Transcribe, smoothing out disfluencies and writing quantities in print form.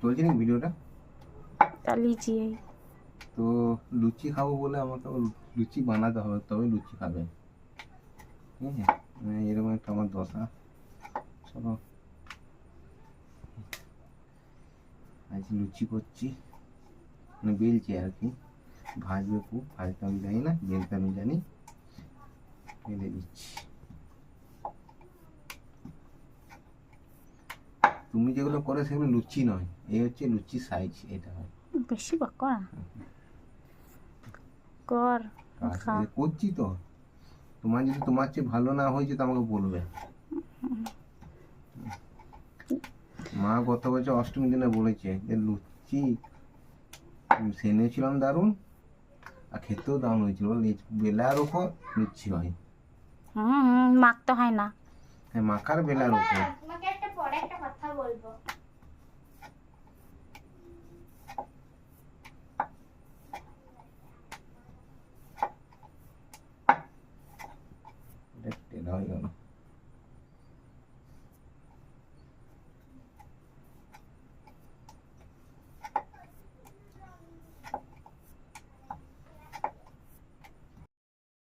চলছে না ভিডিওটা? চালিয়েছি। তো লুচি খাবো বলে আমাকে লুচি বানাতে হবে, তবে লুচি খাবে। ঠিক আছে, এরকম একটা আমার দশা। চলো আজ লুচি করছি, মানে বেলছি আর কি। ভাজবে খুব, ভাজতে আমি জানি না, বেলতে আমি জানি। বেলে দিচ্ছি। তুমি যেগুলো করে সেগুলো লুচি নয়, এই হচ্ছে লুচি সাইজ, এটা হয়। বেশি বকো না, কর খা। করছি তো। তোমার যদি তোমার চেয়ে ভালো না হয়েছে তো আমাকে বলবে। মা গত বছর অষ্টমী দিনে বলেছে যে লুচি সেনেছিলাম দারুণ, আর খেতেও দারুণ হয়েছিল। বেলার ওপর লুচি হয়। মাখতে হয় না। হ্যাঁ, মাখার বেলার ওপর।